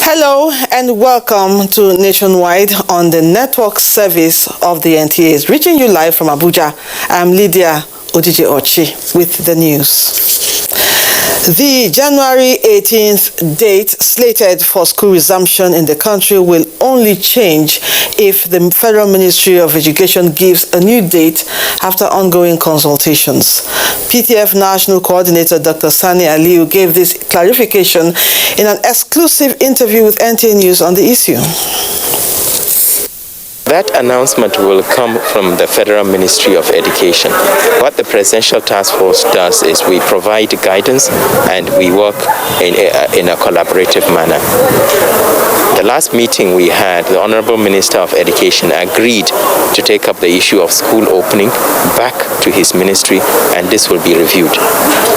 Hello and welcome to Nationwide on the network service of the NTA. Reaching you live from Abuja, I'm Lydia Odije-Ochi with the news. The January 18th date slated for school resumption in the country will only change if the Federal Ministry of Education gives a new date after ongoing consultations. PTF National Coordinator Dr. Sani Aliyu gave this clarification in an exclusive interview with NTA News on the issue. That announcement will come from the Federal Ministry of Education. What the Presidential Task Force does is we provide guidance and we work in a collaborative manner. The last meeting we had, the Honorable Minister of Education agreed to take up the issue of school opening back to his ministry, and this will be reviewed.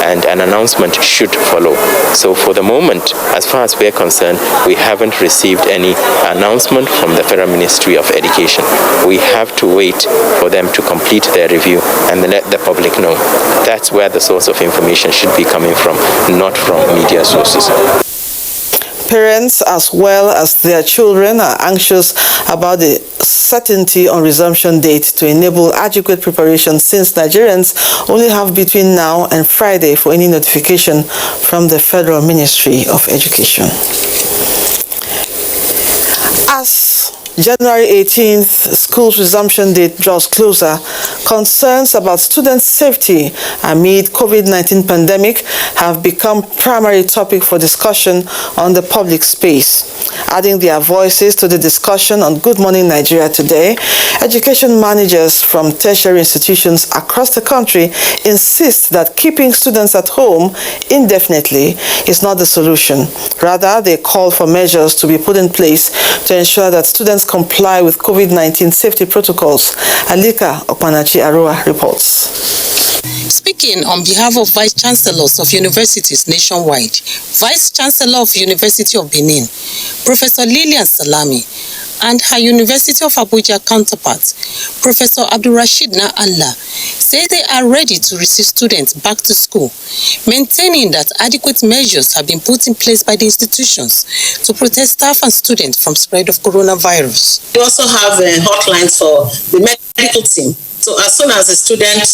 And an announcement should follow. So for the moment, as far as we're concerned, we haven't received any announcement from the Federal Ministry of Education. We have to wait for them to complete their review and then let the public know. That's where the source of information should be coming from, not from media sources. Parents as well as their children are anxious about the certainty on resumption date to enable adequate preparation, since Nigerians only have between now and Friday for any notification from the Federal Ministry of Education. As January 18th school's resumption date draws closer, concerns about student safety amid COVID-19 pandemic have become primary topic for discussion on the public space. Adding their voices to the discussion on Good Morning Nigeria today, education managers from tertiary institutions across the country insist that keeping students at home indefinitely is not the solution. Rather, they call for measures to be put in place to ensure that students comply with COVID-19 safety protocols. Alika Okpanachi-Aroa reports. Speaking on behalf of Vice Chancellors of universities nationwide, Vice Chancellor of University of Benin, Professor Lilian Salami, and her University of Abuja counterpart, Professor Abdulrashid Allah, say they are ready to receive students back to school, maintaining that adequate measures have been put in place by the institutions to protect staff and students from spread of coronavirus. We also have hotlines for the medical team. So as soon as a student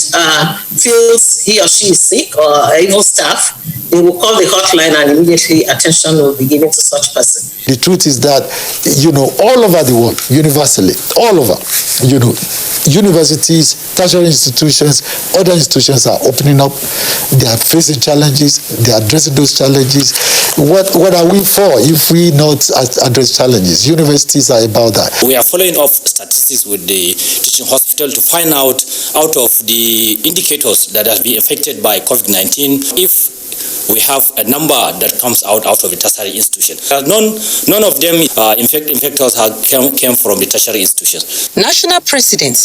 feels he or she is sick, or even staff, they will call the hotline and immediately attention will be given to such person. The truth is that, all over the world, universally, all over, universities, tertiary institutions, other institutions are opening up. They are facing challenges. They are addressing those challenges. What are we for if we not address challenges? Universities are about that. We are following up statistics with the teaching hospital to find out of the indicators that have been affected by COVID-19, if we have a number that comes out of the tertiary institution. None of them infectors came from the tertiary institutions. National President,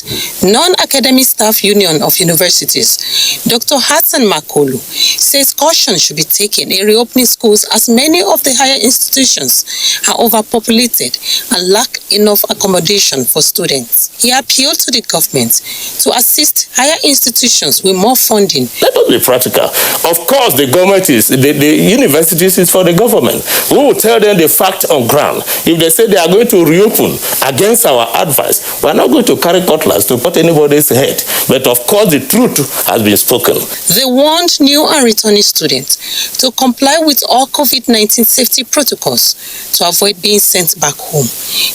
Non-Academic Staff Union of Universities, Dr. Hassan Makolu, says caution should be taken in reopening schools as many of the higher institutions are overpopulated and lack enough accommodation for students. He appealed to the government to assist higher institutions with more funding. Let us be practical. Of course, the government the universities is for the government. We will tell them the fact on ground. If they say they are going to reopen against our advice, we are not going to carry cutlass to put anybody's head. But of course, the truth has been spoken. They warned new and returning students to comply with all COVID-19 safety protocols to avoid being sent back home.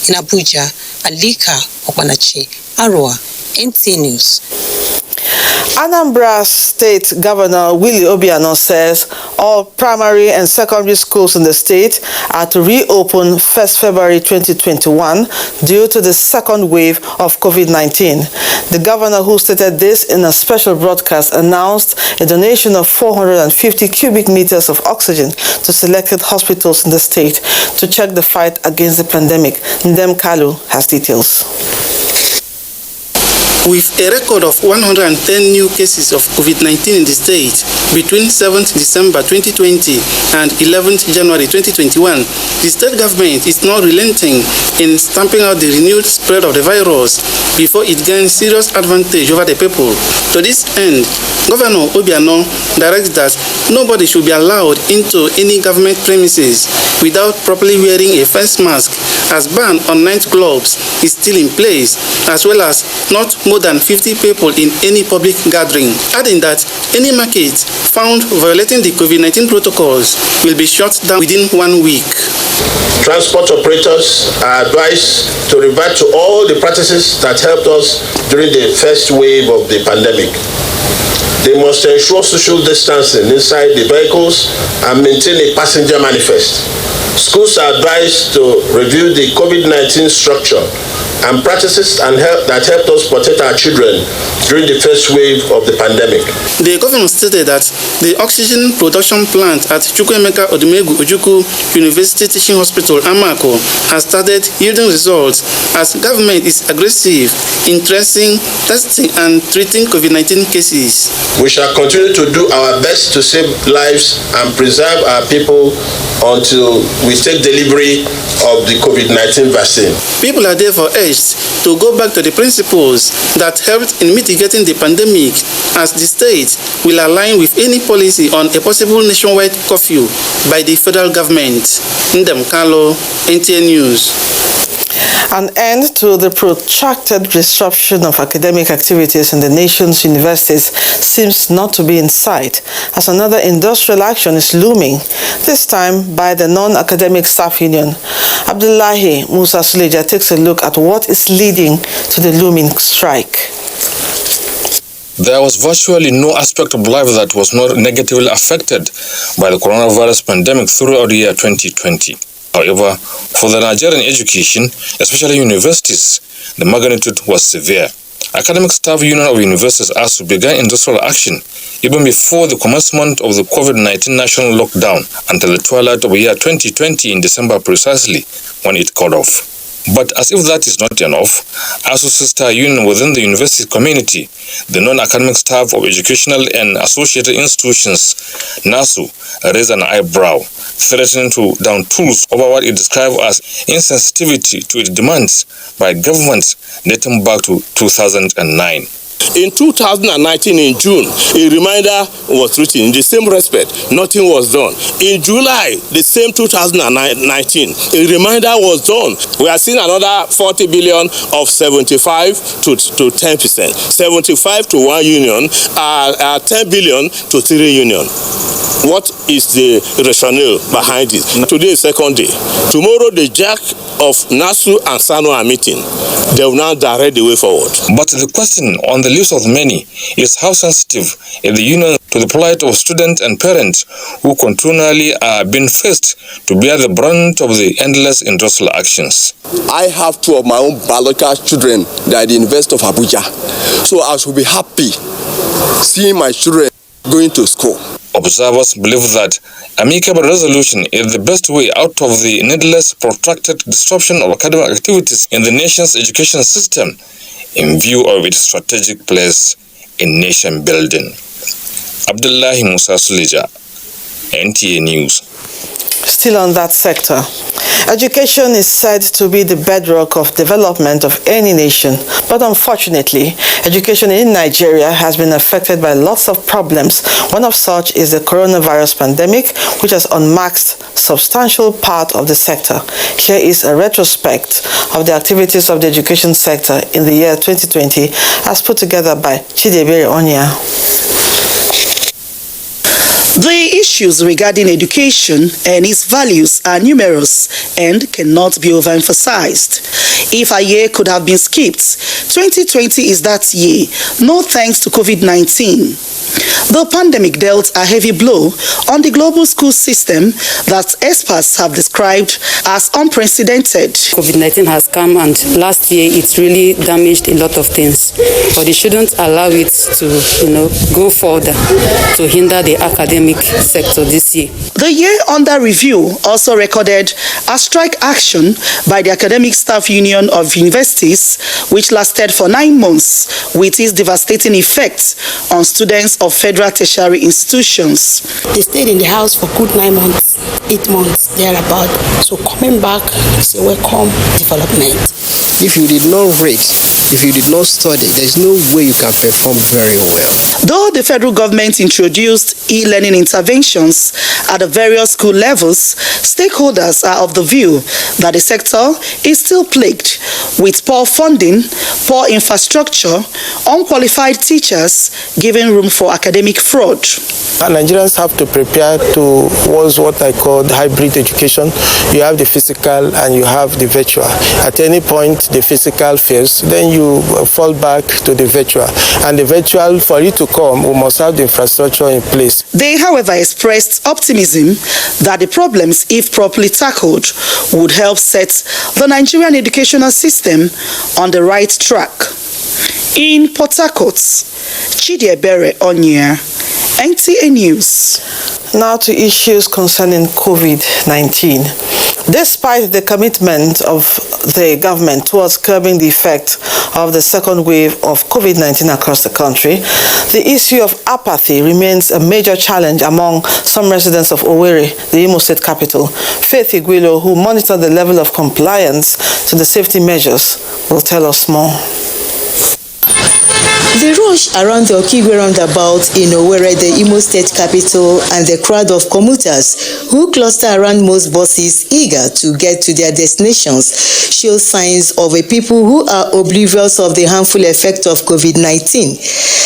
In Abuja, Alika Okpanachi-Aroa, NTA News. Anambra State Governor Willie Obiano says all primary and secondary schools in the state are to reopen 1st February 2021 due to the second wave of COVID-19. The governor, who stated this in a special broadcast, announced a donation of 450 cubic meters of oxygen to selected hospitals in the state to check the fight against the pandemic. Ndem Kalu has details. With a record of 110 new cases of COVID-19 in the state between 7th December 2020 and 11th January 2021, the state government is not relenting in stamping out the renewed spread of the virus before it gains serious advantage over the people. To this end, Governor Obiano directs that nobody should be allowed into any government premises without properly wearing a face mask, as ban on night clubs is still in place, as well as not more than 50 people in any public gathering, adding that any market found violating the COVID-19 protocols will be shut down within 1 week. Transport operators are advised to revert to all the practices that helped us during the first wave of the pandemic. They must ensure social distancing inside the vehicles and maintain a passenger manifest. Schools are advised to review the COVID-19 structure and practices that helped us protect our children during the first wave of the pandemic. The governor stated that the oxygen production plant at Chukwuemeka Odumegwu Ojukwu University Teaching Hospital, Amako, has started yielding results as government is aggressive in tracing, testing, and treating COVID-19 cases. We shall continue to do our best to save lives and preserve our people until we take delivery of the COVID-19 vaccine. People are therefore urged to go back to the principles that helped in mitigating the pandemic, as the state will align with any policy on a possible nationwide curfew by the federal government. Ndem Kalu, NTA News. An end to the protracted disruption of academic activities in the nation's universities seems not to be in sight, as another industrial action is looming, this time by the non-academic staff union. Abdullahi Musa Suleja takes a look at what is leading to the looming strike. There was virtually no aspect of life that was not negatively affected by the coronavirus pandemic throughout the year 2020. However, for the Nigerian education, especially universities, the magnitude was severe. Academic Staff Union of Universities asked to begin industrial action even before the commencement of the COVID-19 national lockdown until the twilight of the year 2020 in December precisely, when it cut off. But as if that is not enough, as a sister union within the university community, the non-academic staff of educational and associated institutions, NASU, raised an eyebrow, threatening to down tools over what it described as insensitivity to its demands by governments dating back to 2009. In 2019, in June, a reminder was written. In the same respect, nothing was done. In July, the same 2019, a reminder was done. We are seeing another 40 billion of 75 to 10%. 75 to one union, 10 billion to 3 union. What is the rationale behind it? Today is second day. Tomorrow, the jack of NASU and SANU are meeting. They will now direct the way forward. But the question on the lips of many is how sensitive is the union to the plight of students and parents who continually are being forced to bear the brunt of the endless industrial actions. I have 2 of my own biological children that are at the University of Abuja, so I should be happy seeing my children going to school. Observers believe that amicable resolution is the best way out of the needless protracted disruption of academic activities in the nation's education system in view of its strategic place in nation building. Abdullahi Musa Suleja, NTA News. Still on that sector, education is said to be the bedrock of development of any nation, but unfortunately, education in Nigeria has been affected by lots of problems. One of such is the coronavirus pandemic, which has unmasked substantial part of the sector. Here is a retrospect of the activities of the education sector in the year 2020, as put together by Chidebere Onya. The issues regarding education and its values are numerous and cannot be overemphasized. If a year could have been skipped, 2020 is that year, no thanks to COVID-19. The pandemic dealt a heavy blow on the global school system that experts have described as unprecedented. COVID-19 has come, and last year it really damaged a lot of things, but it shouldn't allow it to, go further to hinder the academic sector this year. The year under review also recorded a strike action by the Academic Staff Union of Universities, which lasted for 9 months, with its devastating effects on students of federal tertiary institutions. They stayed in the house for good 9 months, 8 months, thereabout. So coming back is a welcome development. If you did not read, if you did not study, there's no way you can perform very well. Though the federal government introduced e-learning interventions at the various school levels, stakeholders are of the view that the sector is still plagued with poor funding, poor infrastructure, unqualified teachers, giving room for academic fraud. Nigerians have to prepare towards what I call hybrid education. You have the physical and you have the virtual. At any point the physical fails, then you fall back to the virtual. And the virtual, for it to come, we must have the infrastructure in place. They, however, expressed optimism that the problems, if properly tackled, would help set the Nigerian educational system on the right track. In Port Harcourt, Chidiebere Onyia, NTA News. Now to issues concerning COVID-19. Despite the commitment of the government towards curbing the effect of the second wave of COVID-19 across the country, the issue of apathy remains a major challenge among some residents of Owerri, the Imo State capital. Faith Igwilo, who monitored the level of compliance to the safety measures, will tell us more. The rush around the Okigwe roundabout in Owerri, the Imo State capital, and the crowd of commuters who cluster around most buses eager to get to their destinations show signs of a people who are oblivious of the harmful effect of COVID-19.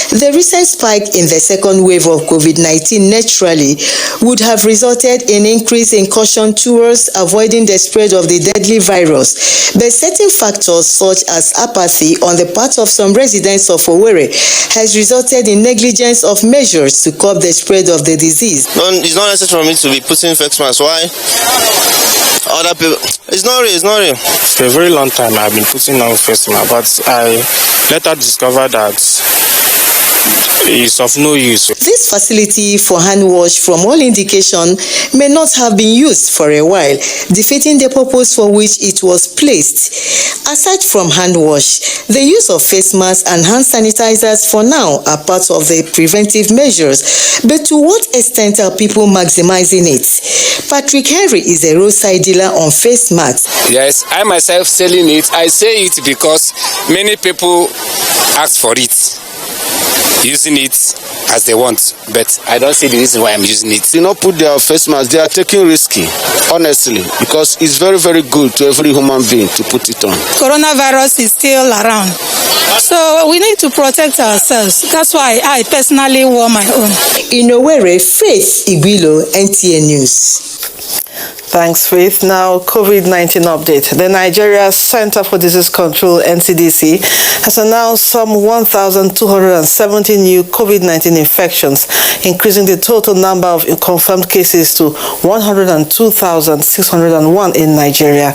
The recent spike in the second wave of COVID-19 naturally would have resulted in increase in caution towards avoiding the spread of the deadly virus, but certain factors such as apathy on the part of some residents of Owerri has resulted in negligence of measures to curb the spread of the disease. It's not necessary for me to be putting face mask. Why? Other people, it's not real. For a very long time I've been putting on face mask, but I later discovered that it's of no use. This facility for hand wash, from all indication, may not have been used for a while, defeating the purpose for which it was placed. Aside from hand wash, the use of face masks and hand sanitizers for now are part of the preventive measures, but to what extent are people maximizing it? Patrick Henry is a roadside dealer on face masks. Yes, I myself selling it. I say it because many people ask for it, using it as they want, but I don't see the reason why I'm using it. Do not put their face mask. They are taking risky, honestly, because it's very, very good to every human being to put it on. Coronavirus is still around, so we need to protect ourselves. That's why I personally wore my own. In Owerri, Faith Igwilo, NTA News. Thanks, Faith. Now, COVID-19 update. The Nigeria Center for Disease Control, NCDC, has announced some 1,270 new COVID-19 infections, increasing the total number of confirmed cases to 102,601 in Nigeria.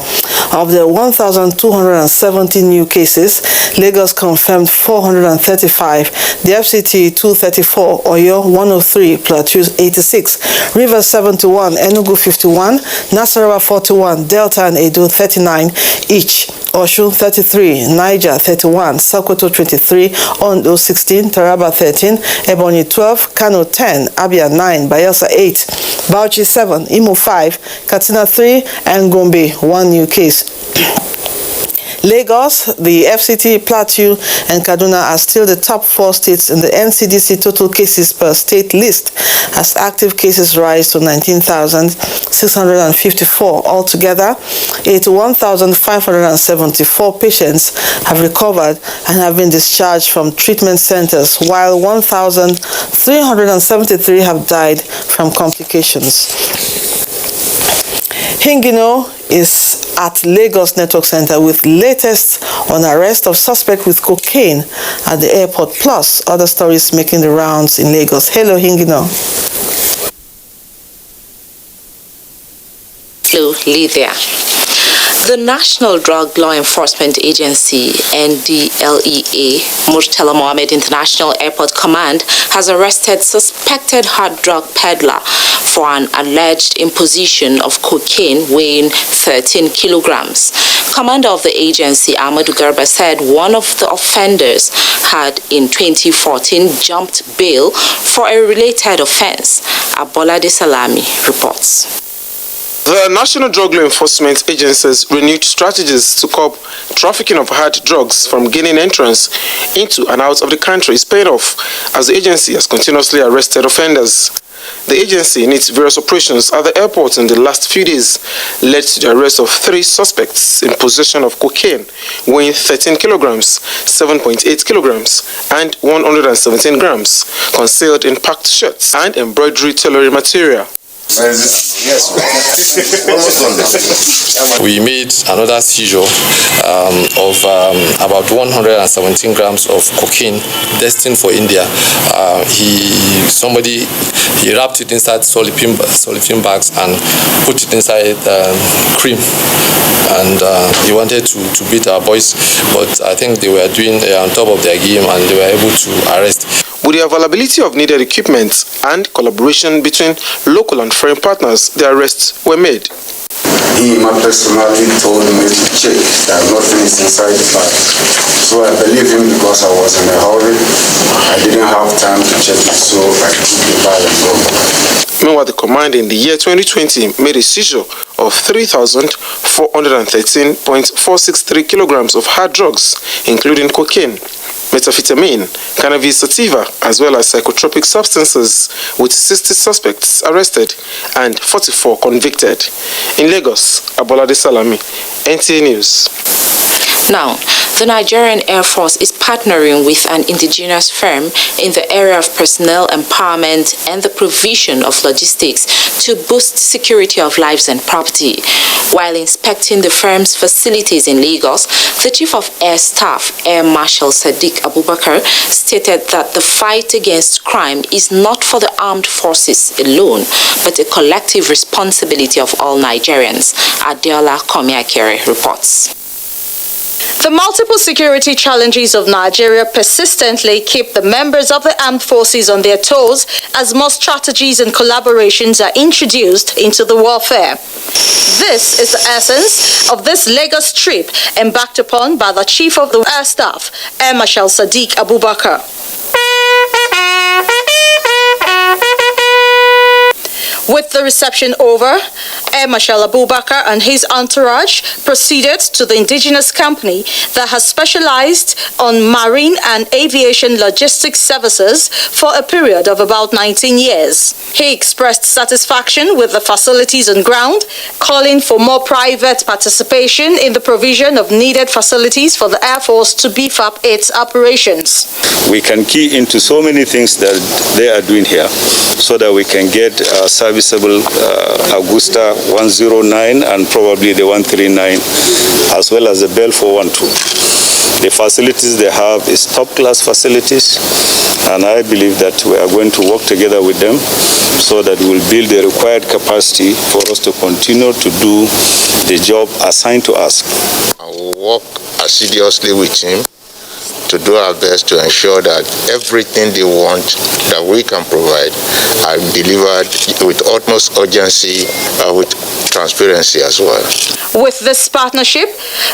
Of the 1,270 new cases, Lagos confirmed 435, the FCT 234, Oyo 103, Plateau 86, Rivers 71, Enugu 51, Nasarawa 41, Delta and Edo 39 each, Osun 33, Niger 31, Sokoto 23, Ondo 16, Taraba 13, Ebonyi 12, Kano 10, Abia 9, Bayelsa 8, Bauchi 7, Imo 5, Katsina 3, and Gombe 1 new case. Lagos, the FCT, Plateau, and Kaduna are still the top 4 states in the NCDC total cases per state list, as active cases rise to 19,654. Altogether, 81,574 patients have recovered and have been discharged from treatment centers, while 1,373 have died from complications. Hingino is at Lagos Network Center with latest on arrest of suspect with cocaine at the airport, plus other stories making the rounds in Lagos. Hello, Hingino. Hello, Lydia. The National Drug Law Enforcement Agency, NDLEA, Murtala Mohammed International Airport Command, has arrested suspected hard drug peddler for an alleged imposition of cocaine weighing 13 kilograms. Commander of the agency, Ahmadu Garba, said one of the offenders had in 2014 jumped bail for a related offense. Abolade Salami reports. The National Drug Law Enforcement Agency's renewed strategies to curb trafficking of hard drugs from gaining entrance into and out of the country is paying off, as the agency has continuously arrested offenders. The agency, in its various operations at the airport in the last few days, led to the arrest of 3 suspects in possession of cocaine weighing 13 kilograms, 7.8 kilograms, and 117 grams, concealed in packed shirts and embroidery tailoring material. We made another seizure of about 117 grams of cocaine destined for India. Somebody wrapped it inside polythene bags and put it inside cream, and he wanted to beat our boys, but I think they were doing on top of their game and they were able to arrest. With the availability of needed equipment and collaboration between local and foreign partners, the arrests were made. He personally told me to check that nothing is inside the bag. So I believe him because I was in a hurry. I didn't have time to check it, so I took the bag and go. Meanwhile, the command in the year 2020 made a seizure of 3,413.463 kilograms of hard drugs, including cocaine, methamphetamine, cannabis sativa, as well as psychotropic substances, with 60 suspects arrested and 44 convicted. In Lagos, Abolade Salami, NTA News. Now, the Nigerian Air Force is partnering with an indigenous firm in the area of personnel empowerment and the provision of logistics to boost security of lives and property. While inspecting the firm's facilities in Lagos, the Chief of Air Staff, Air Marshal Sadiq Abubakar, stated that the fight against crime is not for the armed forces alone, but a collective responsibility of all Nigerians. Adiola Komiakere reports. The multiple security challenges of Nigeria persistently keep the members of the armed forces on their toes as more strategies and collaborations are introduced into the warfare. This is the essence of this Lagos trip embarked upon by the Chief of the Air Staff, Air Marshal Sadiq Abubakar. With the reception over, Air Marshal Abubakar and his entourage proceeded to the indigenous company that has specialized on marine and aviation logistics services for a period of about 19 years. He expressed satisfaction with the facilities on ground, calling for more private participation in the provision of needed facilities for the Air Force to beef up its operations. We can key into so many things that they are doing here so that we can get serviceable Augusta 109 and probably the 139, as well as the Bell 412. The facilities they have is top-class facilities, and I believe that we are going to work together with them so that we'll build the required capacity for us to continue to do the job assigned to us. I will work assiduously with him to do our best to ensure that everything they want that we can provide, I'm delivered with utmost urgency, with transparency as well. With this partnership,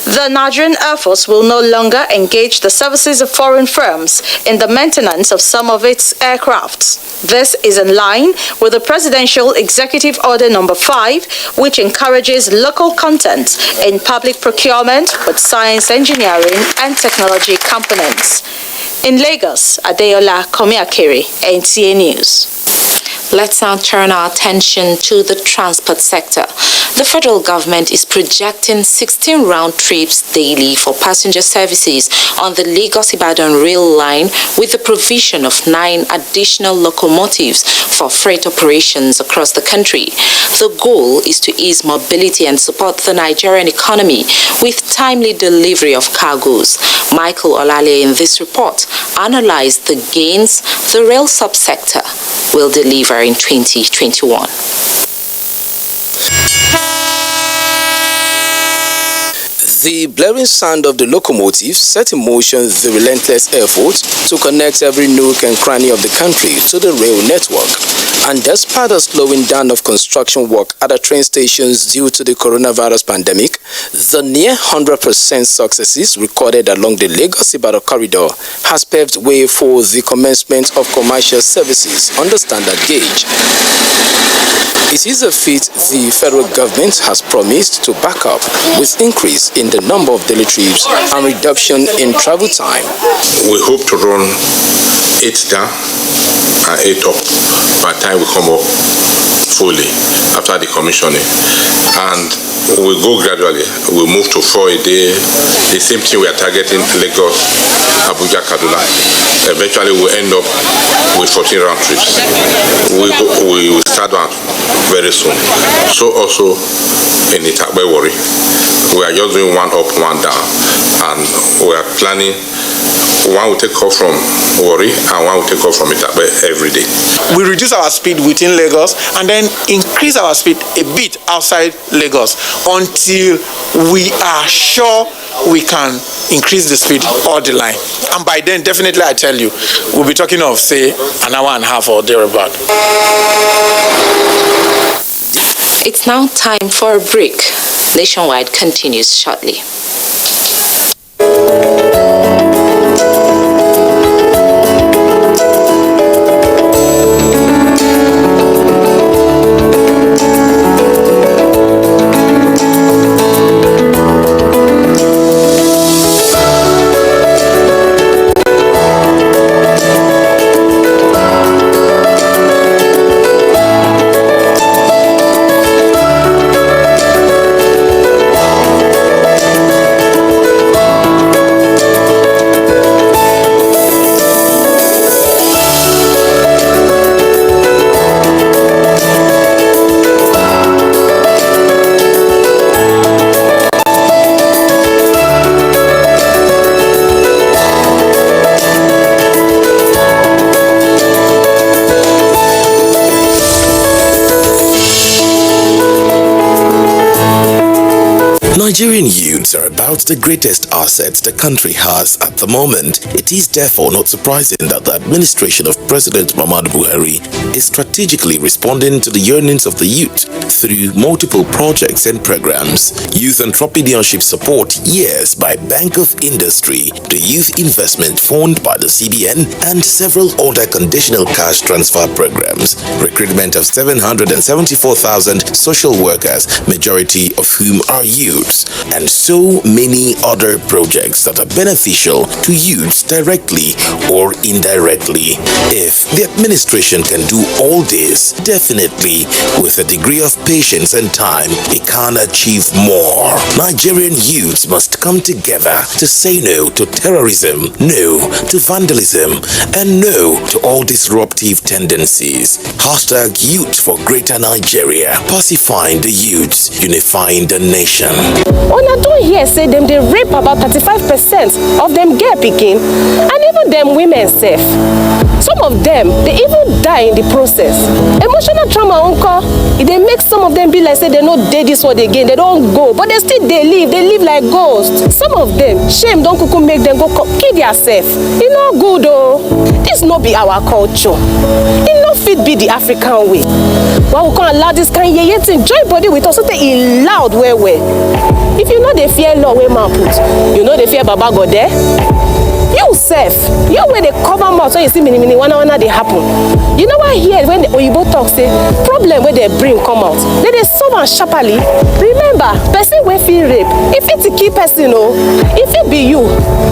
the Nigerian Air Force will no longer engage the services of foreign firms in the maintenance of some of its aircrafts. This is in line with the Presidential Executive Order Number 5, which encourages local content in public procurement with science, engineering, and technology components. In Lagos, Adeola Komiakere, NTA News. Let's now turn our attention to the transport sector. The federal government is projecting 16 round trips daily for passenger services on the Lagos-Ibadan rail line, with the provision of 9 additional locomotives for freight operations across the country. The goal is to ease mobility and support the Nigerian economy with timely delivery of cargoes. Michael Olale in this report analyzed the gains the rail subsector will deliver in 2021. The blaring sound of the locomotives set in motion the relentless effort to connect every nook and cranny of the country to the rail network. And despite the slowing down of construction work at the train stations due to the coronavirus pandemic, the near 100% successes recorded along the Lagos-Ibadan corridor has paved way for the commencement of commercial services on the standard gauge. It is a feat the federal government has promised to back up with increase in the number of daily trips and reduction in travel time. We hope to run 8 down and 8 up by the time we come up fully after the commissioning. And we go gradually. We move to 4 a day. The same thing we are targeting Lagos, Abuja, Kaduna. Eventually we'll end up with 14 round trips. We will start out very soon. So also in the Itakpe Warri, we are just doing 1 up, 1 down, and we are planning 1 will take off from Warri and 1 will take off from Itakpe every day. We reduce our speed within Lagos and then increase our speed a bit outside Lagos until we are sure we can increase the speed all the line. And by then, definitely, I tell you, we'll be talking of, say, an hour and a half or thereabout. It's now time for a break. Nationwide continues shortly. Nigerian youths are about the greatest assets the country has at the moment. It is therefore not surprising that the administration of President Muhammadu Buhari is strategically responding to the yearnings of the youth through multiple projects and programs. Youth entrepreneurship support, yes, by Bank of Industry, the Youth Investment Fund by the CBN, and several other conditional cash transfer programs. Recruitment of 774,000 social workers, majority of whom are youths, and so many other projects that are beneficial to youths directly or indirectly. If the administration can do all this, definitely with a degree of patience and time, it can achieve more. Nigerian youths must come together to say no to terrorism, no to vandalism, and no to all disruptive tendencies. Hashtag Youth for Greater Nigeria. Pacifying the youths, unifying the nation. Una don hear say dem dey rape about 35% of them girl pikin, and even them women sef. Some of them dey even die in the process. Emotional trauma unko, e dey make some of them be like say they no dey this world again, they don't go, but they still dey live like ghosts. Some of them shame don kuku make them go kill theirself. E no good oh. This no be our culture. E no fit be the African way. Why we can't allow this kind of yeye thing join body with us so that e loud well. If you know they fear law wey man put, you know they fear Baba God there. You sef, you where they cover mouth so you see mini wana they happen. You know what here when the Oyibo talk say problem where they bring come out, they solve am sharply. Remember, person wey fit rape, if it kill person o, if it be you,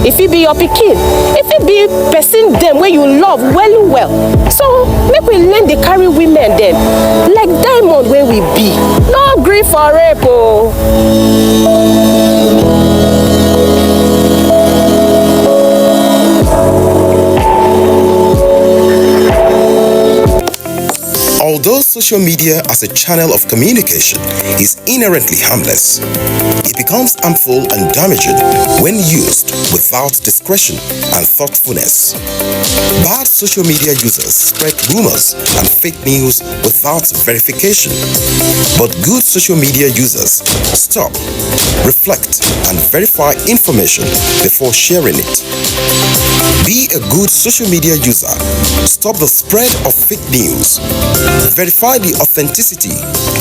if it be your pikin, if it be person them where you love well. So make we learn to carry women them like diamond where we be. No gree for rape o. Although social media as a channel of communication is inherently harmless, it becomes harmful and damaging when used without discretion and thoughtfulness. Bad social media users spread rumors and fake news without verification. But good social media users stop, reflect, and verify information before sharing it. Be a good social media user. Stop the spread of fake news. Verify the authenticity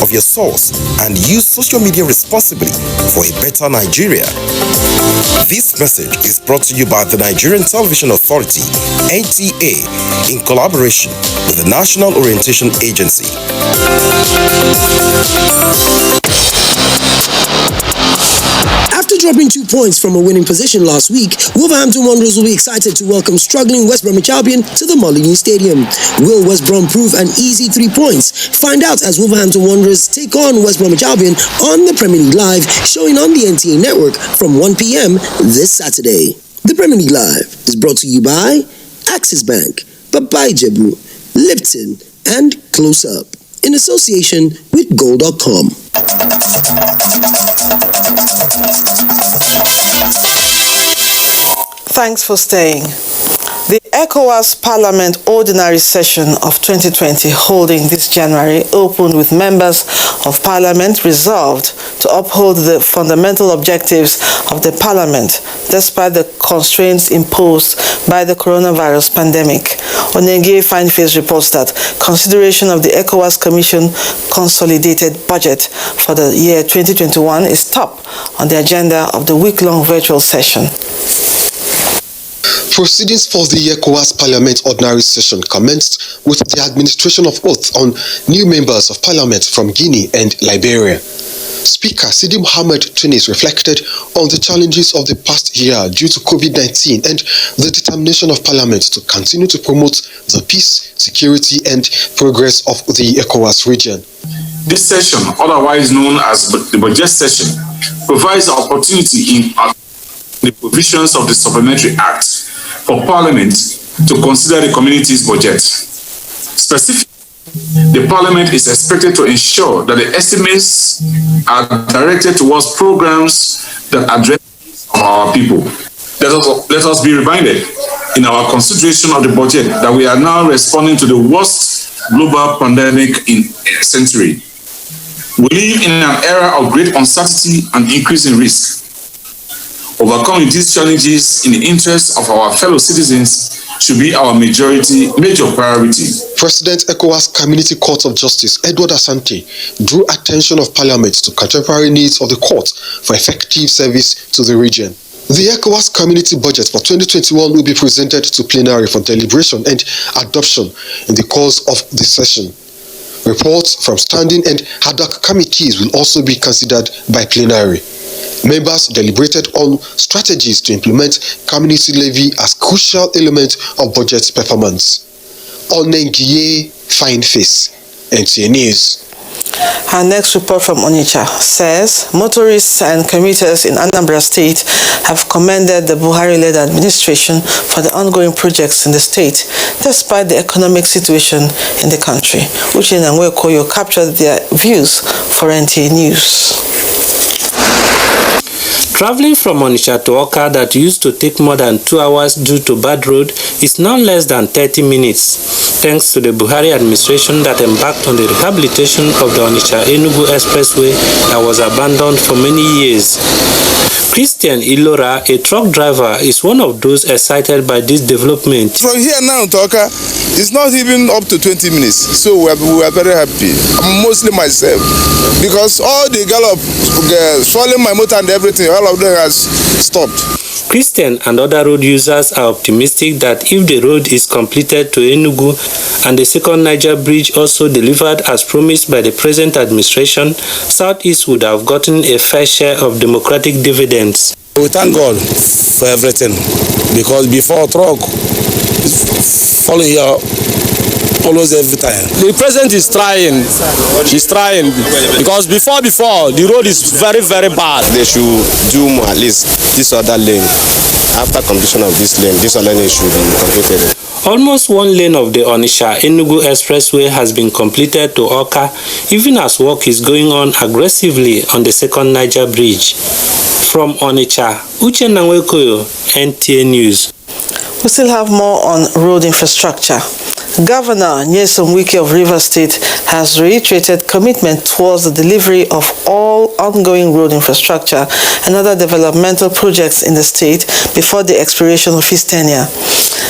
of your source and use social media responsibly for a better Nigeria. This message is brought to you by the Nigerian Television Authority, NTA, in collaboration with the National Orientation Agency. After dropping 2 points from a winning position last week, Wolverhampton Wanderers will be excited to welcome struggling West Bromwich Albion to the Molineux Stadium. Will West Brom prove an easy 3 points? Find out as Wolverhampton Wanderers take on West Bromwich Albion on the Premier League Live, showing on the NTA network from 1 p.m. this Saturday. The Premier League Live is brought to you by Axis Bank, Baba Ijebu, Lipton, and Close Up, in association with Gold.com. Thanks for staying. The ECOWAS Parliament Ordinary Session of 2020 holding this January opened with members of Parliament resolved to uphold the fundamental objectives of the Parliament despite the constraints imposed by the coronavirus pandemic. Onenge Fineface reports that consideration of the ECOWAS Commission consolidated budget for the year 2021 is top on the agenda of the week-long virtual session. Proceedings for the ECOWAS Parliament Ordinary Session commenced with the administration of oath on new members of Parliament from Guinea and Liberia. Speaker Sidi Mohamed Tunis reflected on the challenges of the past year due to COVID-19 and the determination of Parliament to continue to promote the peace, security and progress of the ECOWAS region. This session, otherwise known as the budget session, provides an opportunity in the provisions of the Supplementary Act for Parliament to consider the community's budget. Specifically, the Parliament is expected to ensure that the estimates are directed towards programs that address our people. Let us be reminded in our consideration of the budget that we are now responding to the worst global pandemic in a century. We live in an era of great uncertainty and increasing risk. Overcoming these challenges in the interest of our fellow citizens should be our major priority. President ECOWAS Community Court of Justice Edward Asante drew attention of Parliament to contemporary needs of the court for effective service to the region. The ECOWAS Community Budget for 2021 will be presented to plenary for deliberation and adoption in the course of the session. Reports from standing and ad hoc committees will also be considered by plenary. Members deliberated on strategies to implement community levy as crucial element of budget performance. Onengiye Fineface, NTA News. Our next report from Onitsha says motorists and commuters in Anambra State have commended the Buhari-led administration for the ongoing projects in the state, despite the economic situation in the country. Uche Nangwekoyo captured their views for NTA News. Traveling from Onitsha to Awka that used to take more than 2 hours due to bad road is now less than 30 minutes, thanks to the Buhari administration that embarked on the rehabilitation of the Onitsha-Enugu Expressway that was abandoned for many years. Christian Ilora, a truck driver, is one of those excited by this development. From here now to Oka, it's not even up to 20 minutes, so we are very happy. I'm mostly myself, because all the gallop, swallowing my motor and everything, all of them has stopped. Christian and other road users are optimistic that if the road is completed to Enugu and the second Niger bridge also delivered as promised by the present administration, Southeast would have gotten a fair share of democratic dividends. We thank God for everything, because before truck follow here almost every time. The president is trying. He's trying, because before the road is very, very bad. They should do more, at least this other lane. After completion of this lane should be completed. Almost one lane of the Onitsha-Enugu Expressway has been completed to Oka, even as work is going on aggressively on the second Niger bridge. From Onitsha, Uche Nanwekoyo, NTA News. We still have more on road infrastructure. Governor Nyesom Wike of Rivers State has reiterated commitment towards the delivery of all ongoing road infrastructure and other developmental projects in the state before the expiration of his tenure.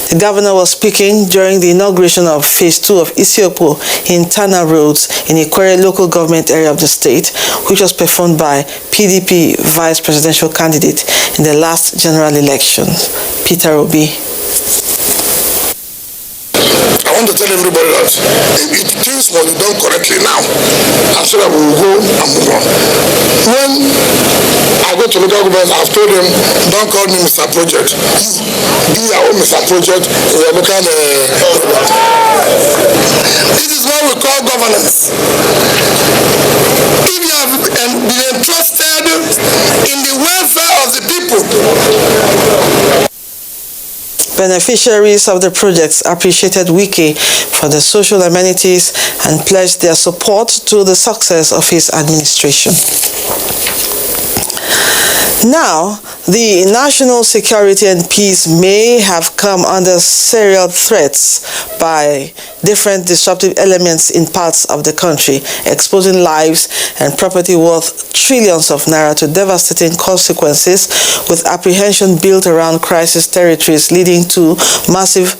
The governor was speaking during the inauguration of Phase 2 of Isiopo in Tana Roads in Ikwere local government area of the state, which was performed by PDP vice presidential candidate in the last general election. Peter Obi. I want to tell everybody that if things must be done correctly now, I'm sure that we will go and move on. When I go to local government, I've told them, don't call me Mr. Project. Be your own Mr. Project in your local This is what we call governance. If you have been entrusted in the welfare of the people, beneficiaries of the projects appreciated Wike for the social amenities and pledged their support to the success of his administration. Now, the national security and peace may have come under serial threats by different disruptive elements in parts of the country, exposing lives and property worth trillions of naira to devastating consequences, with apprehension built around crisis territories leading to massive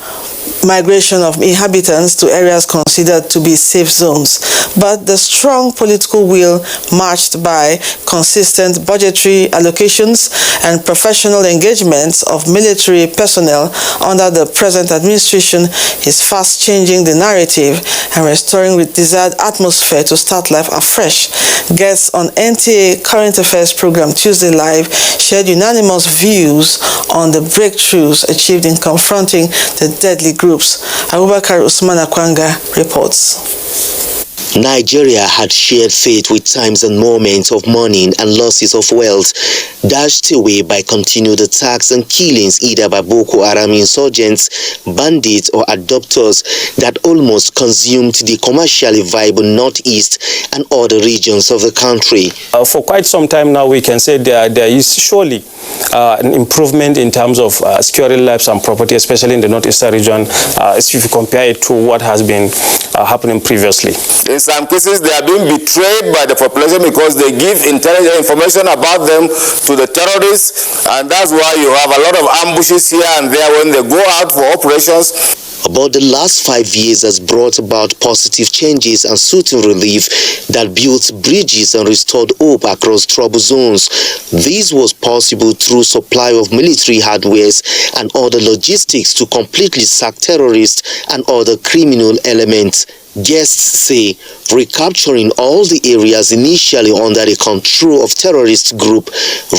migration of inhabitants to areas considered to be safe zones. But the strong political will, matched by consistent budgetary allocations and professional engagements of military personnel under the present administration, is fast changing the narrative and restoring with desired atmosphere to start life afresh. Guests on NTA Current Affairs program Tuesday Live shared unanimous views on the breakthroughs achieved in confronting the deadly groups. Abubakar Usman Akwanga reports. Nigeria had shared fate with times and moments of mourning and losses of wealth, dashed away by continued attacks and killings either by Boko Haram insurgents, bandits or adopters that almost consumed the commercially viable northeast and other regions of the country. For quite some time now, we can say there is surely an improvement in terms of securing lives and property, especially in the northeastern region, if you compare it to what has been happening previously. In some cases, they are being betrayed by the population because they give intelligent information about them to the terrorists, and that's why you have a lot of ambushes here and there when they go out for operations. About the last 5 years has brought about positive changes and suiting relief that built bridges and restored hope across trouble zones. This was possible through supply of military hardwares and other logistics to completely sack terrorists and other criminal elements. Guests say recapturing all the areas initially under the control of terrorist group,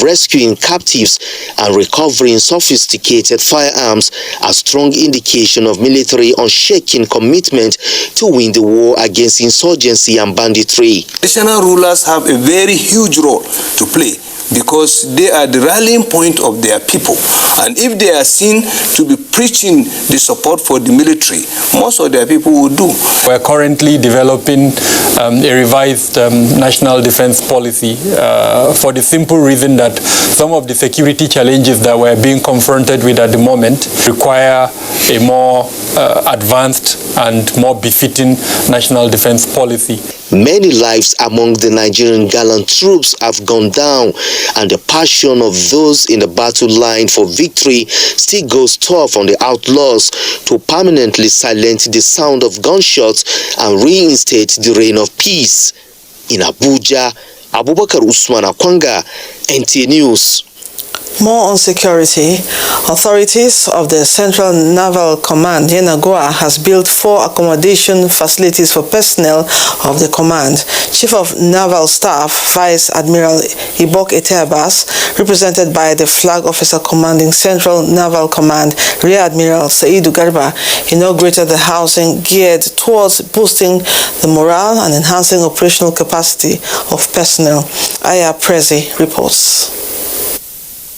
rescuing captives and recovering sophisticated firearms are strong indication of military unshaken commitment to win the war against insurgency and banditry. National rulers have a very huge role to play, because they are the rallying point of their people. And if they are seen to be preaching the support for the military, most of their people will do. We're currently developing a revised national defense policy for the simple reason that some of the security challenges that we're being confronted with at the moment require a more advanced and more befitting national defense policy. Many lives among the Nigerian gallant troops have gone down, and the passion of those in the battle line for victory still goes tough on the outlaws to permanently silence the sound of gunshots and reinstate the reign of peace. In Abuja, Abubakar Usman Akwanga, NTA News. More on security. Authorities of the Central Naval Command, Yenagoa, has built 4 accommodation facilities for personnel of the command. Chief of Naval Staff, Vice Admiral Ibok Eteabas, represented by the Flag Officer commanding Central Naval Command, Rear Admiral Saidu Garba, inaugurated the housing geared towards boosting the morale and enhancing operational capacity of personnel. Aya Prezi reports.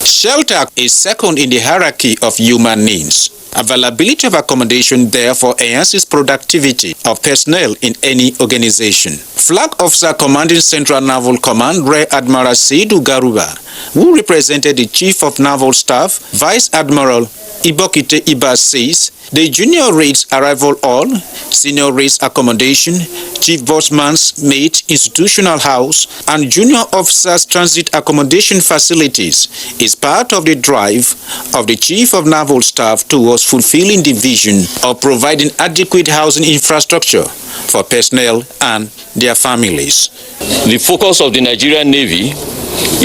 Shelter is second in the hierarchy of human needs. Availability of accommodation therefore enhances productivity of personnel in any organization. Flag Officer commanding Central Naval Command, Rear Admiral Saidu Garuba, who represented the Chief of Naval Staff, Vice Admiral Ibokite Iba, says the junior rates arrival hall, senior rates accommodation, chief bossman's mate institutional house, and junior officers transit accommodation facilities is part of the drive of the Chief of Naval Staff towards fulfilling the vision of providing adequate housing infrastructure for personnel and their families. The focus of the Nigerian Navy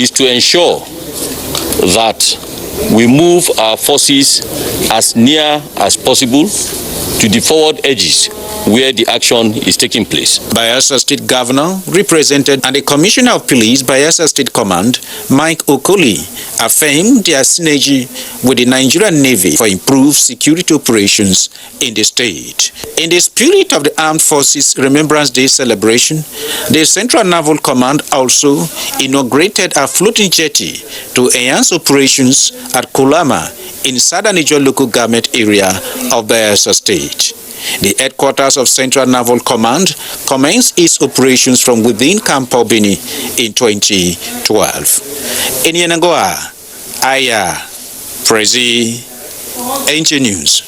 is to ensure that we move our forces as near as possible to the forward edges where the action is taking place. Bayelsa State Governor, represented and the Commissioner of Police, Bayelsa State Command, Mike Okoli, affirmed their synergy with the Nigerian Navy for improved security operations in the state. In the spirit of the Armed Forces Remembrance Day celebration, the Central Naval Command also inaugurated a floating jetty to enhance operations at Kulama in Southern Niger local government area of Bayelsa State. The headquarters of Central Naval Command commenced its operations from within Camp Albany in 2012. In Yenagoa, Aya Prezi, NTA News.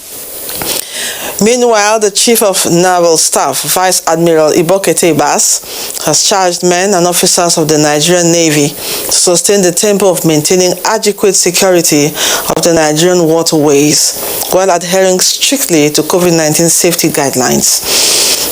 Meanwhile, the Chief of Naval Staff, Vice Admiral Ibok Eteabas, has charged men and officers of the Nigerian Navy to sustain the tempo of maintaining adequate security of the Nigerian waterways while adhering strictly to COVID-19 safety guidelines.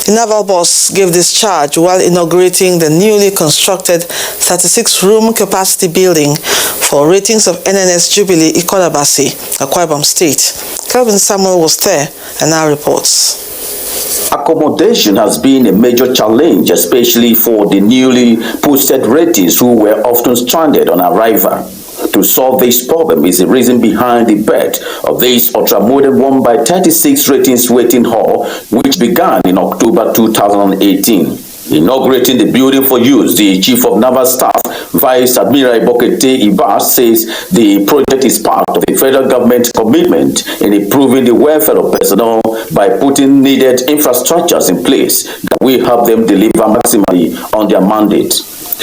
The naval boss gave this charge while inaugurating the newly constructed 36-room capacity building for ratings of NNS Jubilee Ikolabasi, Akwa Ibom State. Kelvin Samuel was there and now reports. Accommodation has been a major challenge, especially for the newly posted ratings who were often stranded on arrival. To solve this problem is the reason behind the birth of this ultra-modern 1x36 ratings waiting hall, which began in October 2018. Inaugurating the building for use, the Chief of Naval Staff, Vice Admiral Ibokete Ibas, says the project is part of the federal government commitment in improving the welfare of personnel by putting needed infrastructures in place that will help them deliver maximally on their mandate.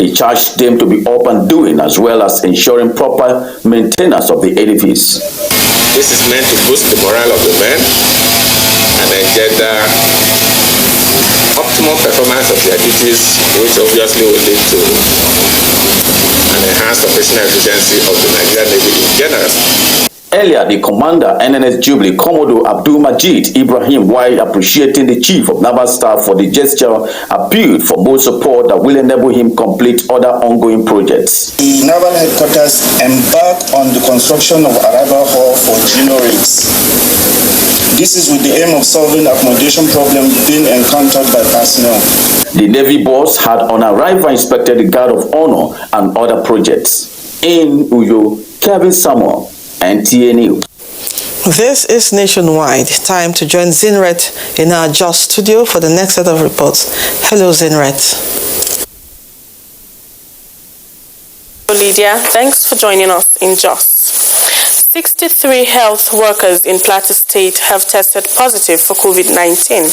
He charged them to be up and doing as well as ensuring proper maintenance of the edifice. This is meant to boost the morale of the men and ensure optimal performance of their duties, which obviously will lead to an enhanced operational efficiency of the Nigerian Navy in general. Earlier, the commander, NNS Jubilee, Commodore Abdul Majid Ibrahim, while appreciating the Chief of Naval Staff for the gesture, appealed for more support that will enable him complete other ongoing projects. The Naval Headquarters embarked on the construction of arrival hall for junior rigs. This is with the aim of solving accommodation problems being encountered by personnel. The Navy boss had on arrival inspected the Guard of Honor and other projects. In Uyo, Kevin Samuel, NTA News. This is Nationwide. Time to join Zinret in our Jos studio for the next set of reports. Hello, Zinret. Lydia, thanks for joining us in Jos. 63 health workers in Plateau State have tested positive for COVID-19,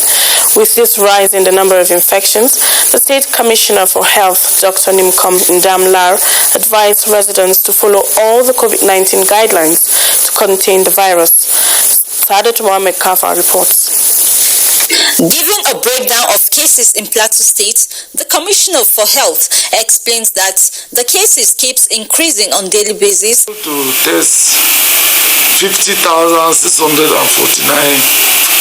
With this rise in the number of infections, the State Commissioner for Health, Dr. Nimkom Ndamlar, advised residents to follow all the COVID-19 guidelines to contain the virus. Sadat Mohamed Kafa reports. Giving a breakdown of cases in Plateau State, the Commissioner for Health explains that the cases keeps increasing on daily basis. To test 50,649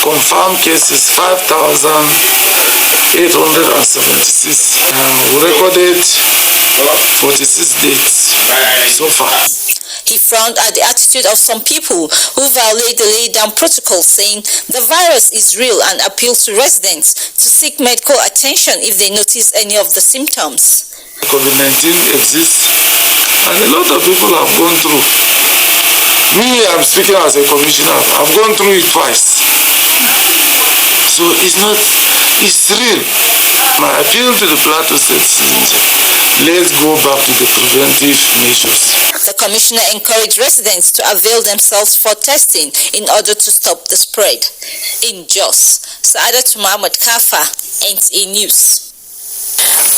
confirmed cases, 5,876. We recorded 46 deaths so far. He frowned at the attitude of some people who violate the laid-down protocol, saying the virus is real, and appealed to residents to seek medical attention if they notice any of the symptoms. COVID-19 exists, and a lot of people have gone through. Me, I'm speaking as a commissioner. I've gone through it twice. So it's real. My appeal to the Plateau State region, let's go back to the preventive measures. The commissioner encouraged residents to avail themselves for testing in order to stop the spread. In Jos, Sadat Mohamed Kafa, NTA News.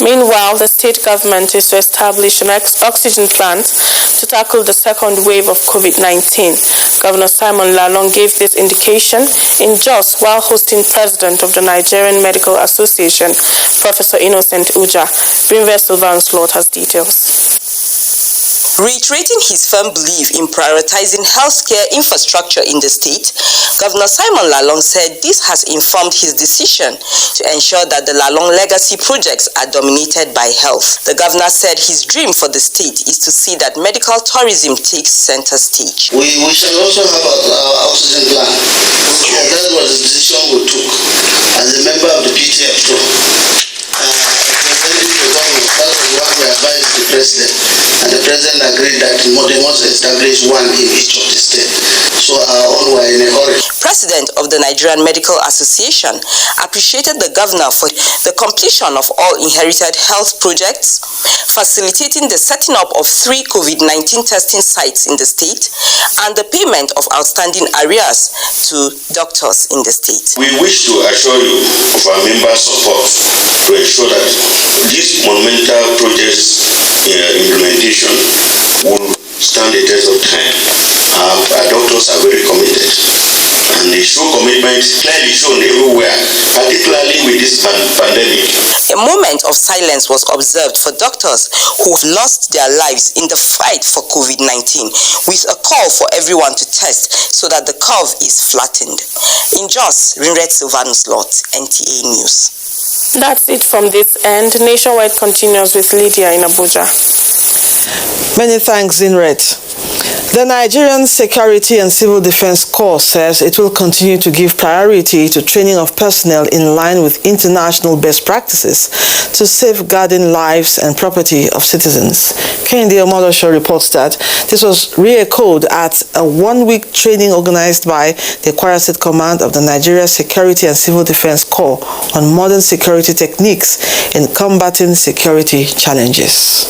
Meanwhile, the state government is to establish an oxygen plant to tackle the second wave of COVID-19. Governor Simon Lalong gave this indication in Jos while hosting President of the Nigerian Medical Association, Professor Innocent Uja. Rinve Sylvanus Lord has details. Reiterating his firm belief in prioritizing healthcare infrastructure in the state, Governor Simon Lalong said this has informed his decision to ensure that the Lalong legacy projects are dominated by health. The governor said his dream for the state is to see that medical tourism takes center stage. We shall also have our oxygen plan. That was the decision we took as a member of the PTF. That was what we advised the president, and the president agreed that they must establish one in each of the states. So our own were in a hurry. President of the Nigerian Medical Association appreciated the governor for the completion of all inherited health projects, facilitating the setting up of 3 COVID-19 testing sites in the state, and the payment of outstanding arrears to doctors in the state. We wish to assure you of our members' support to ensure that these monumental projects implementation will stand the test of time. Our doctors are very committed, and they show commitment clearly shown everywhere, particularly with this pandemic. A moment of silence was observed for doctors who lost their lives in the fight for COVID-19, with a call for everyone to test so that the curve is flattened. In Jos, Rinret Sylvanus Lord, NTA News. That's it from this end. Nationwide continues with Lydia in Abuja. Many thanks, Zinret. The Nigerian Security and Civil Defense Corps says it will continue to give priority to training of personnel in line with international best practices to safeguarding lives and property of citizens. Kehinde Omodosho reports that this was re-echoed at a one-week training organized by the Kwara State Command of the Nigeria Security and Civil Defense Corps on modern security techniques in combating security challenges.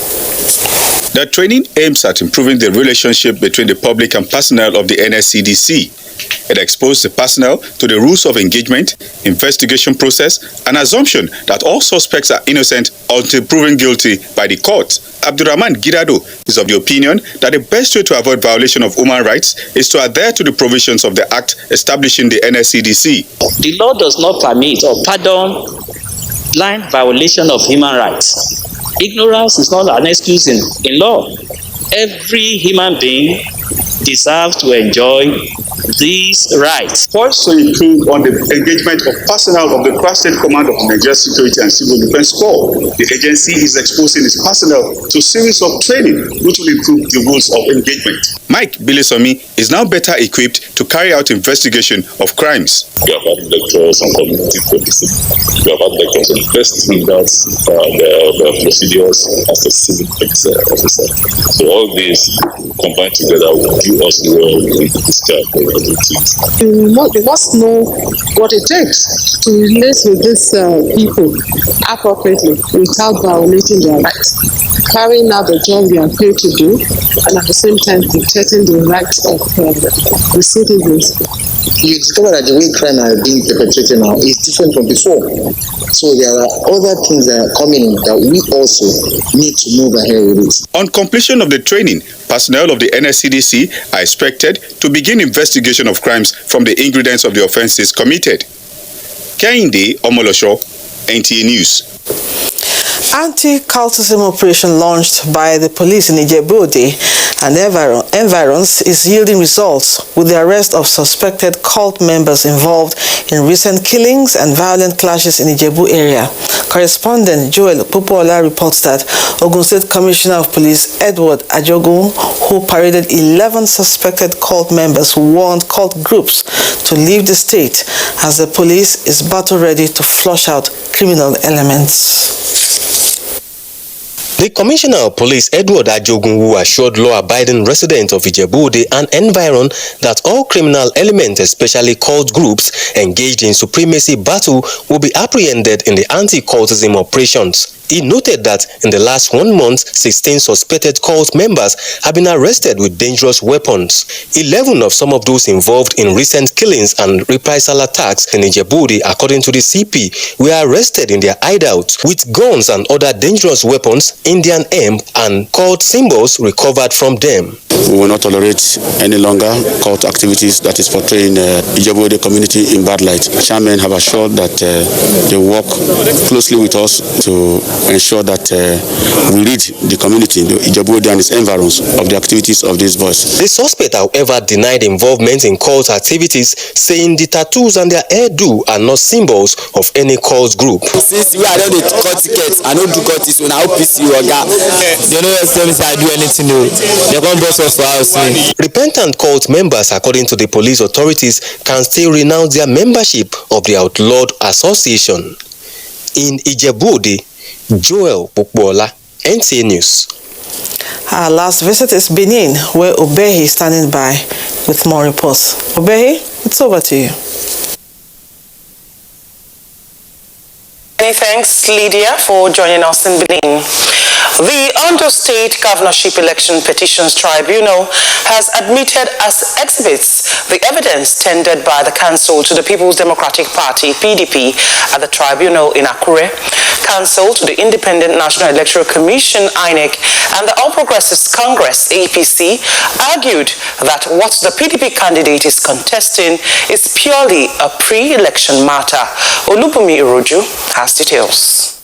The training aims at improving the relationship between the public and personnel of the NSCDC. It exposed the personnel to the rules of engagement, investigation process, and assumption that all suspects are innocent until proven guilty by the court. Abdurrahman Girado is of the opinion that the best way to avoid violation of human rights is to adhere to the provisions of the Act establishing the NSCDC. The law does not permit or pardon blind violation of human rights. Ignorance is not an excuse in law. Every human being deserves to enjoy these rights. Also improve on the engagement of personnel of the Kwara State Command of the Nigeria Security and Civil Defense Corps. The agency is exposing its personnel to a series of training which will improve the rules of engagement. Mike Bilisomi is now better equipped to carry out investigation of crimes. We have had lectures on community policing. We have had lectures on the best standards, the procedures as a civil officer. So all these combined together will give us the way we discharge the duties. We must know what it takes to relate with these people appropriately without violating their rights. carrying out the job they are paid to do, and at the same time protecting the rights of the citizens. You discover that the way crime are being perpetrated now is different from before. So there are other things that are coming that we also need to move ahead with it. On completion of the training, personnel of the NSCDC are expected to begin investigation of crimes from the ingredients of the offences committed. Kehinde Omolosho, NTA News. Anti-cultism operation launched by the police in Ijebu-Ode and environs is yielding results with the arrest of suspected cult members involved in recent killings and violent clashes in Ijebu area. Correspondent Joel Pupola reports that Ogun State Commissioner of Police Edward Ajogun, who paraded 11 suspected cult members, warned cult groups to leave the state as the police is battle ready to flush out criminal elements. The Commissioner of Police, Edward Ajogun, who assured law-abiding residents of Ijebu-Ode and environ that all criminal elements, especially cult groups, engaged in supremacy battle will be apprehended in the anti-cultism operations. He noted that in the last 1 month, 16 suspected cult members have been arrested with dangerous weapons. 11 of some of those involved in recent killings and reprisal attacks in Ijebu-Ode, according to the CP, were arrested in their hideouts with guns and other dangerous weapons, Indian hemp, and cult symbols recovered from them. We will not tolerate any longer cult activities that is portraying Ijebu-Ode community in bad light. Chairmen have assured that they work closely with us to ensure that we rid the community, the Ijebu-Ode and its environs, of the activities of these boys. The suspect, however, denied involvement in cult activities, saying the tattoos and their hairdo are not symbols of any cult group. Since we are not the cult tickets, I don't do cultists when I OPC or they don't say I do anything new. They can't boss us for house. Repentant cult members, according to the police authorities, can still renounce their membership of the outlawed association. In Ijebu-Ode, Joel Pupola, NTA News. Our last visit is Benin, where Obehi is standing by with more reports. Obehi, it's over to you. Many thanks, Lydia, for joining us in Benin. The Ondo State Governorship Election Petitions Tribunal has admitted as exhibits the evidence tendered by the Council to the People's Democratic Party, PDP, at the tribunal in Akure, Council to the Independent National Electoral Commission, INEC, and the All Progressives Congress, APC, argued that what the PDP candidate is contesting is purely a pre-election matter. Olubunmi Iroju has details.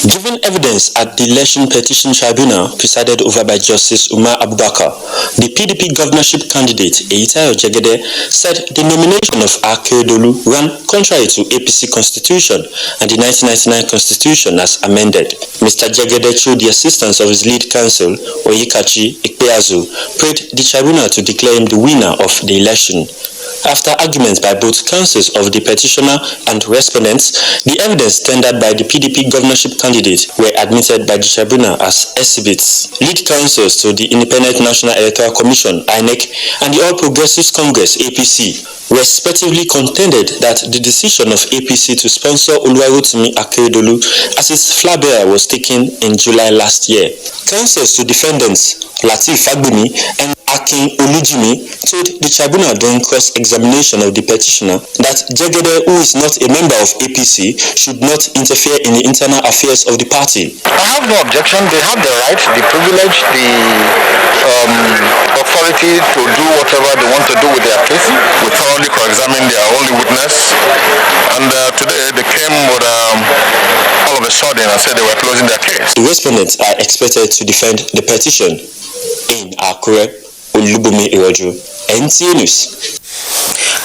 Giving evidence at the Election Petition Tribunal presided over by Justice Umar Abubakar, the PDP governorship candidate Eitayo Jegede said the nomination of Akeredolu ran contrary to APC constitution and the 1999 constitution as amended. Mr. Jegede, through the assistance of his lead counsel, Oyikachi Ikpeazu, prayed the tribunal to declare him the winner of the election. After arguments by both counsels of the petitioner and respondents, the evidence tendered by the PDP governorship candidate were admitted by the tribunal as exhibits. Lead counsels to the Independent National Electoral Commission, INEC, and the All Progressives Congress, APC, respectively contended that the decision of APC to sponsor Oluwarotimi Akeredolu as its flag bearer was taken in July last year. Counsels to defendants Lateef Fagbemi and Akin Olujimi told the tribunal during cross-examination of the petitioner that Jegede, who is not a member of APC, should not interfere in the internal affairs of the party. I have no objection. They have the right, the privilege, the authority to do whatever they want to do with their case. We thoroughly cross-examined their only witness, and today they came with all of a sudden and said they were closing their case. The respondents are expected to defend the petition in Akure. Olubunmi Iroju, NTA News.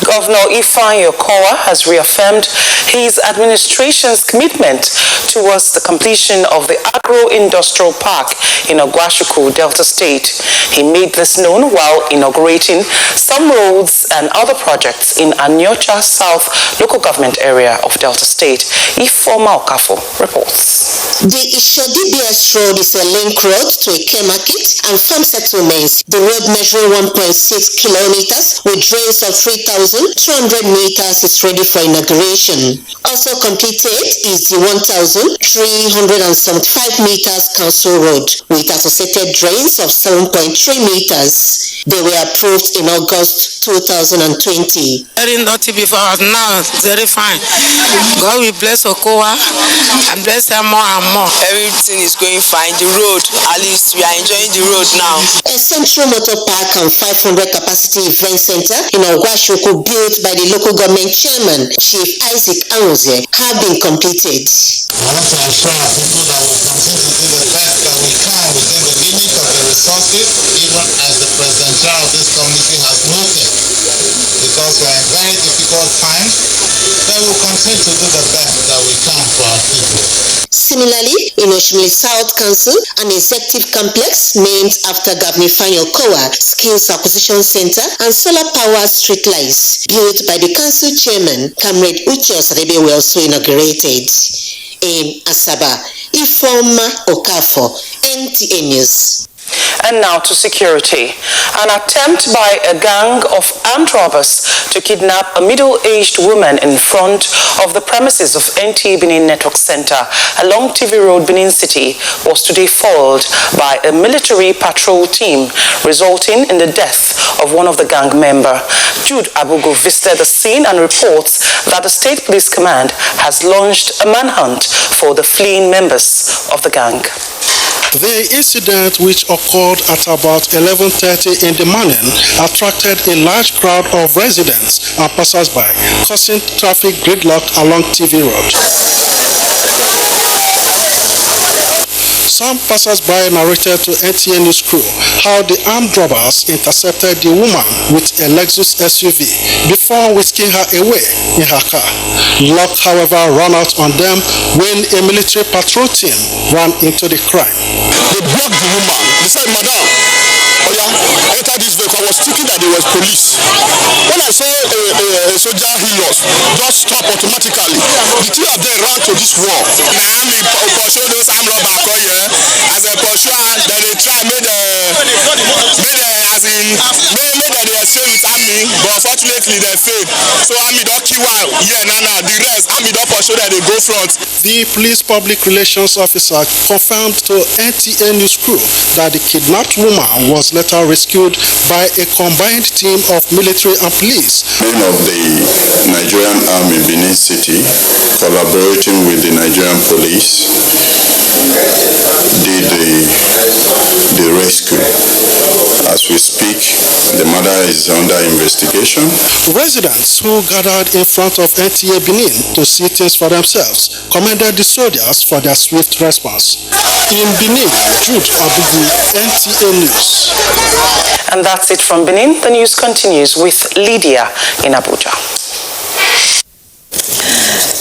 Governor Ifeanyi Okowa has reaffirmed his administration's commitment towards the completion of the agro-industrial park in Ogwashuku, Delta State. He made this known while inaugurating some roads and other projects in Anyocha South local government area of Delta State. Ifeoma Okafo reports. The Ishodi-BS road is a link road to a care market and farm settlements. The road measuring 1.6 kilometers with drains of 3,200 meters is ready for inauguration. Also completed is the 1,375 meters council road with associated drains of 7.3 meters. They were approved in August 2020. Very naughty before, now very fine. God will bless Okowa and bless them more and more. Everything is going fine. The road, at least we are enjoying the road now. A central motor park and 500 capacity event center in Ogwashoku built by the local government chairman, Chief Isaac Anwoze, have been completed. I want to assure our people that we continue to do the best that we can within the limit of the resources, even as the president of this community has noted. Because we are in very difficult times, then we'll continue to do the best that we can for our people. Similarly, in Oshimili South Council, an executive complex named after Governor Fanny Okowa, Skills Acquisition Center and solar power street lights built by the council chairman, Comrade Uche Osadebe, were also inaugurated. In Asaba, Ifeoma Okafor, NTA News. And now to security. An attempt by a gang of armed robbers to kidnap a middle-aged woman in front of the premises of NTA Benin Network Center along TV Road, Benin City, was today foiled by a military patrol team, resulting in the death of one of the gang members. Jude Abugo visited the scene and reports that the State Police Command has launched a manhunt for the fleeing members of the gang. The incident, which occurred at about 11:30 in the morning, attracted a large crowd of residents and passers-by, causing traffic gridlock along TV Road. Some passers-by narrated to NTA News crew how the armed robbers intercepted the woman with a Lexus SUV before whisking her away in her car. Luck, however, ran out on them when a military patrol team ran into the crime. They blocked the woman. They said, "Madam, enter this vehicle." I was thinking that they were police. When I saw a soldier hit us, just stop automatically. The two of them ran to this wall. Now me pursue those armed robbers come here. As a pursuer, then they try made them they escape with army, but unfortunately they failed. So army don't kill one. Yeah, now the rest army don't pursue that they go front. The police public relations officer confirmed to NTA News crew that the kidnapped woman was later rescued by a combined team of military and police. Men of the Nigerian Army Benin City, collaborating with the Nigerian police, did the rescue. As we speak, the matter is under investigation. Residents who gathered in front of NTA Benin to see things for themselves commended the soldiers for their swift response. In Benin, Jude Abugu, NTA News. And that's it from Benin. The news continues with Lydia in Abuja.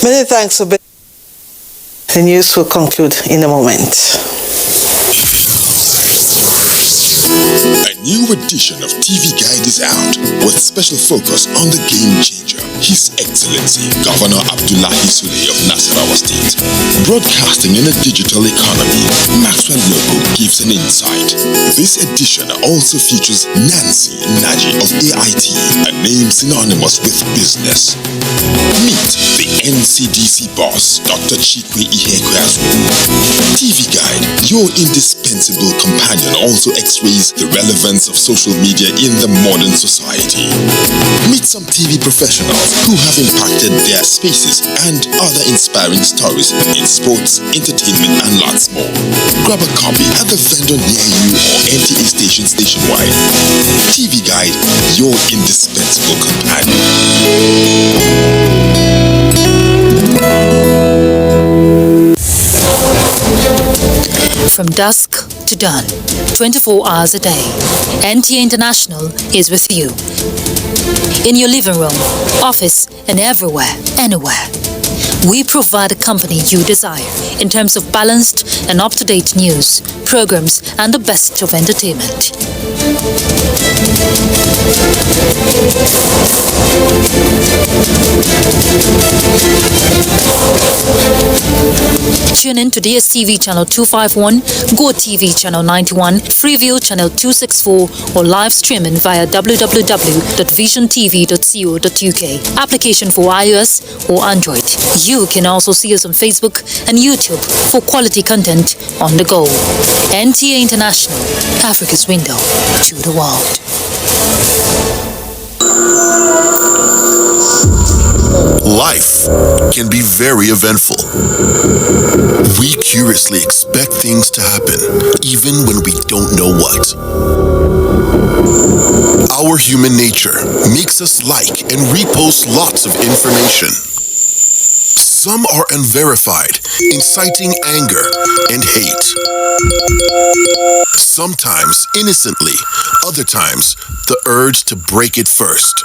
Many thanks. The news will conclude in a moment. A new edition of TV Guide is out with special focus on the game changer, His Excellency Governor Abdullahi Sule of Nasarawa State. Broadcasting in a digital economy, Maxwell Logo gives an insight. This edition also features Nancy Naji of AIT, a name synonymous with business. Meet the NCDC boss, Dr. Chikwe Ihekweazu. TV Guide, your indispensable companion, also x-rays the relevance of social media in the modern society. Meet some TV professionals who have impacted their spaces and other inspiring stories in sports, entertainment, and lots more. Grab a copy at the vendor near you or NTA stations nationwide. TV Guide, your indispensable companion. From dusk to dawn, 24 hours a day, NTA International is with you. In your living room, office, and everywhere, anywhere. We provide the company you desire in terms of balanced and up-to-date news, programs, and the best of entertainment. Tune in to DSTV channel 251, Go TV channel 91, Freeview channel 264, or live streaming via www.visiontv.co.uk. Application for iOS or Android. You can also see us on Facebook and YouTube for quality content on the go. NTA International, Africa's window to the world. Life can be very eventful. We curiously expect things to happen, even when we don't know what. Our human nature makes us like and repost lots of information. Some are unverified, inciting anger and hate. Sometimes innocently, other times the urge to break it first.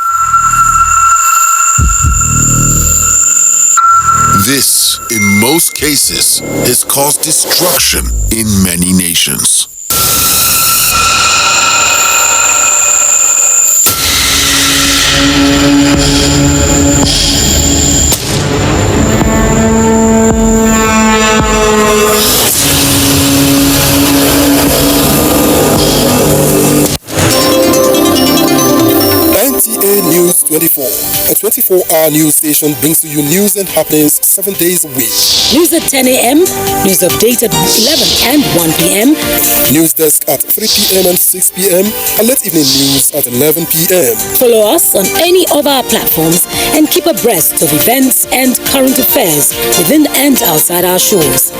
This, in most cases, has caused destruction in many nations. NTA News 24, a 24-hour news station brings to you news and happenings 7 days a week. News at 10 a.m., news update at 11 and 1 p.m. News desk at 3 p.m. and 6 p.m. and late evening news at 11 p.m. Follow us on any of our platforms and keep abreast of events and current affairs within and outside our shores.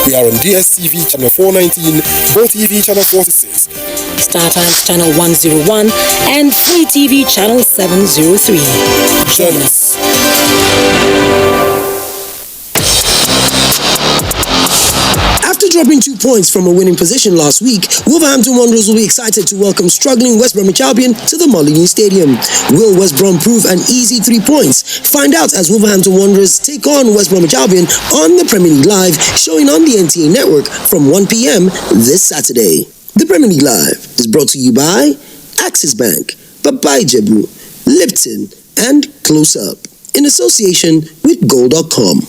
We are on DSTV channel 419, Go TV channel 46, Star Times channel 101, and Free TV channel 703. Join us. After dropping 2 points from a winning position last week, Wolverhampton Wanderers will be excited to welcome struggling West Bromwich Albion to the Molineux Stadium. Will West Brom prove an easy 3 points? Find out as Wolverhampton Wanderers take on West Bromwich Albion on the Premier League Live, showing on the NTA network from 1 p.m. this Saturday. The Premier League Live is brought to you by Axis Bank, Papai Jebu, Lipton, and Close Up, in association with Gold.com.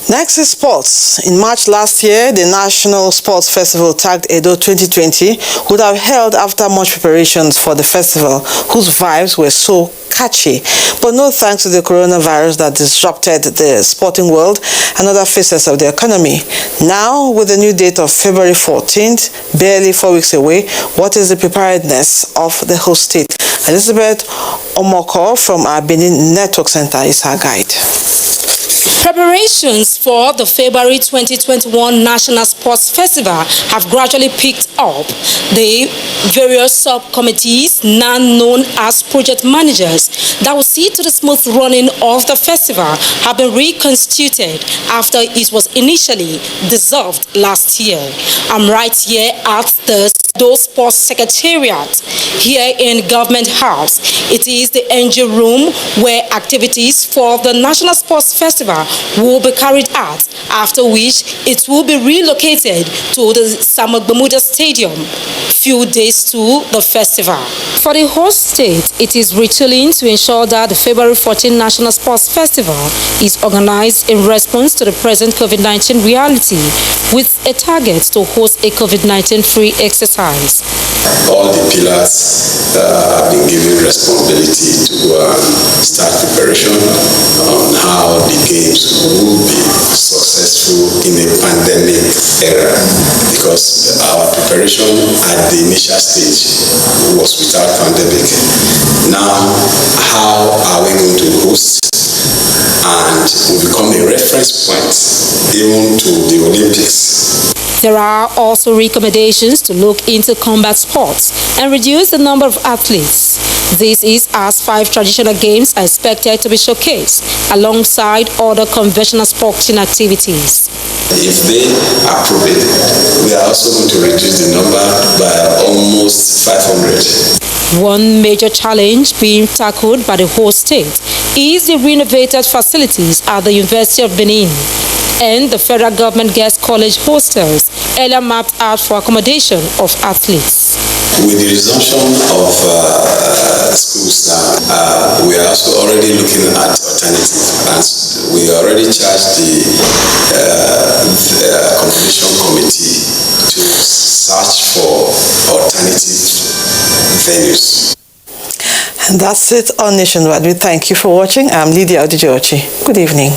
Next is sports. In March last year, the National Sports Festival tagged Edo 2020 would have held after much preparations for the festival, whose vibes were so catchy. But no thanks to the coronavirus that disrupted the sporting world and other facets of the economy. Now, with the new date of February 14th, barely 4 weeks away, what is the preparedness of the host state? Elizabeth Omoko from our Benin Network Center is our guide. Preparations for the February 2021 National Sports Festival have gradually picked up. The various subcommittees, now known as project managers, that will see to the smooth running of the festival have been reconstituted after it was initially dissolved last year. I'm right here at the Sports Secretariat here in Government House. It is the NG room where activities for the National Sports Festival will be carried out, after which it will be relocated to the Samagbamuda Stadium few days to the festival. For the host state, it is retooling to ensure that the February 14 National Sports Festival is organized in response to the present COVID-19 reality, with a target to host a COVID-19 free exercise. All the pillars have been given responsibility to go and start preparation on how the games will be successful in a pandemic era, because our preparation at the initial stage was without pandemic. Now, how are we going to host and will become a reference point even to the Olympics? There are also recommendations to look into combat sports and reduce the number of athletes. This is as 5 traditional games are expected to be showcased alongside other conventional sporting activities. If they approve it, we are also going to reduce the number by almost 500. One major challenge being tackled by the host state is the renovated facilities at the University of Benin. and the federal government girls' college hostels earlier mapped out for accommodation of athletes. With the resumption of schools now, we are also already looking at alternatives, and we already charged the accommodation committee to search for alternative venues. And that's it on Nationwide. We thank you for watching. I'm Lydia Odijochi. Good evening.